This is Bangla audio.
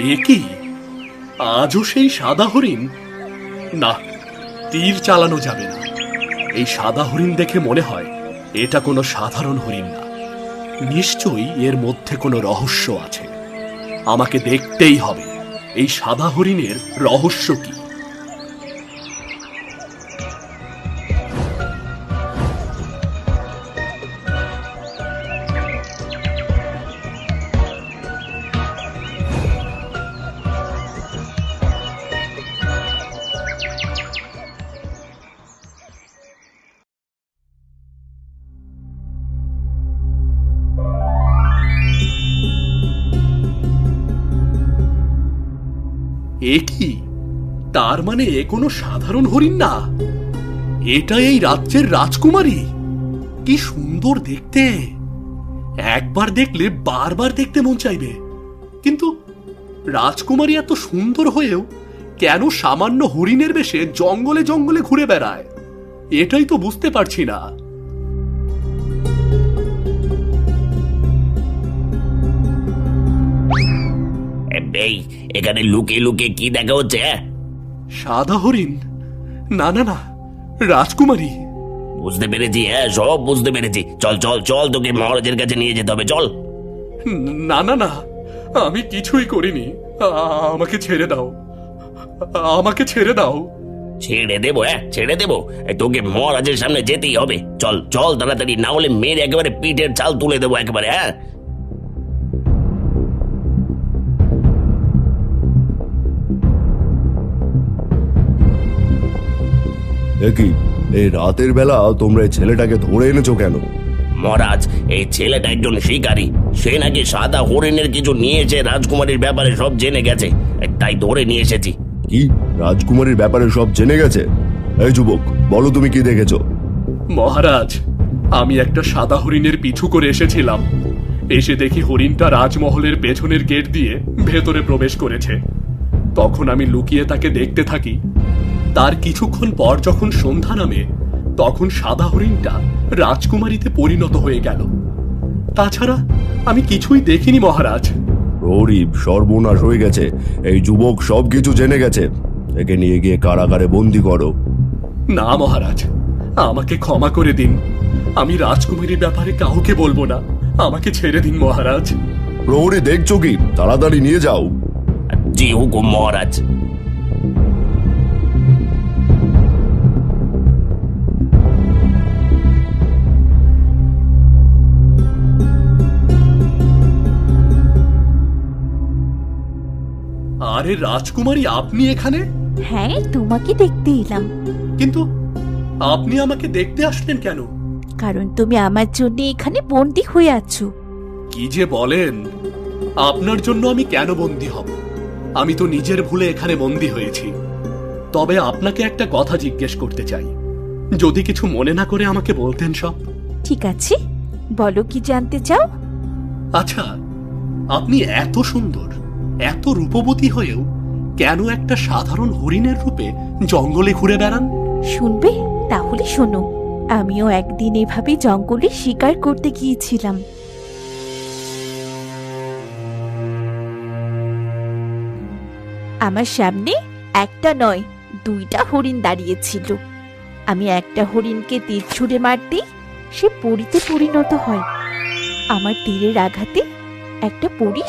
এ কি, আজও সেই সাদা হরিণ? না, তীর চালানো যাবে না। এই সাদা হরিণ দেখে মনে হয় এটা কোনো সাধারণ হরিণ না। নিশ্চয়ই এর মধ্যে কোনো রহস্য আছে। আমাকে দেখতেই হবে এই সাদা হরিণের রহস্য কি। এ কি, তার মানে এ কোনো সাধারণ হরিণ না, এটা এই রাজ্যের রাজকুমারী। কি সুন্দর দেখতে! একবার দেখলে বারবার দেখতে মন চাইবে। কিন্তু রাজকুমারী এত সুন্দর হয়েও কেন সামান্য হরিণের বেশে জঙ্গলে জঙ্গলে ঘুরে বেড়ায়, এটাই তো বুঝতে পারছি না। এই এখানে লুকিয়ে লুকিয়ে কি দেখা হচ্ছে? সাদা হরিণ? না না না, রাজকুমারী। বুঝতে পেরেছি, সব বুঝতে পেরেছি। চল চল চল, তোকে মহারাজের কাছে নিয়ে যেতে হবে, চল। না না না, আমি কিছুই করিনি। আমাকে ছেড়ে দাও, আমাকে ছেড়ে দাও। ছেড়ে দেবো? ছেড়ে দেবো? তোকে মহারাজের সামনে যেতেই হবে। চল চল তাড়াতাড়ি, না হলে মেয়ের একেবারে পিঠের চাল তুলে দেবো একেবারে। দেখি, এই রাতের বেলা তোমরা এই ছেলেটাকে ধরে এনেছো কেন? মহারাজ, এই ছেলেটা একজন শিকারী। সে নাকি সাদা হরিণের কিছু নিয়েছে, রাজকুমারীর ব্যাপারে সব জেনে গেছে, তাই ধরে নিয়ে এসেছি। কি, রাজকুমারীর ব্যাপারে সব জেনে গেছে? এই যুবক, বলো তুমি কি দেখেছো? মহারাজ, আমি একটা সাদা হরিণের পিছু করে এসেছিলাম। এসে দেখি হরিণটা রাজমহলের পেছনের গেট দিয়ে ভেতরে প্রবেশ করেছে। তখন আমি লুকিয়ে তাকে দেখতে থাকি। তার কিছুক্ষণ পর যখন সন্ধ্যা নামে, তখন সাদা হরিণটা রাজকুমারীতে পরিণত হয়ে গেল। তাছাড়া আমি কিছুই দেখিনি মহারাজ। প্রহরী, সর্বনাশ হয়ে গেছে। এই যুবক সবকিছু জেনে গেছে। একে নিয়ে গিয়ে কারাগারে বন্দি করো। না মহারাজ, আমাকে ক্ষমা করে দিন। আমি রাজকুমারীর ব্যাপারে কাউকে বলবো না। আমাকে ছেড়ে দিন মহারাজ। প্রহরী, দেখছো কি? তাড়াতাড়ি নিয়ে যাও। জি হুকুম মহারাজ। আরে রাজকুমারী, আপনি এখানে? হ্যাঁ, তোমাকে দেখতে এলাম। কিন্তু আপনি আমাকে দেখতে আসলেন কেন? কারণ তুমি আমার জন্য এখানে বন্দি হয়ে আছো। কি যে বলেন! আপনার জন্য আমি কেন বন্দী হব? আমি তো নিজের ভুলে এখানে বন্দী হয়েছি। তবে আপনাকে একটা কথা জিজ্ঞেস করতে চাই, যদি কিছু মনে না করে আমাকে বলতেন সব। ঠিক আছে, বলো কি জানতে চাও? আচ্ছা, আপনি এত সুন্দর, এত রূপবতী হয়েও কেন একটা সাধারণ হরিণের রূপে জঙ্গলে ঘুরে বেড়ান? শুনবে? তাহলে শোনো। আমিও একদিন এভাবে জঙ্গলে শিকার করতে গিয়েছিলাম। আমার সামনে একটা নয়, দুইটা হরিণ দাঁড়িয়েছিল। আমি একটা হরিণকে তীর ছুঁড়ে মারতেই সে পরীতে পরিণত হয়। আমার তীরের আঘাতে একটা পরী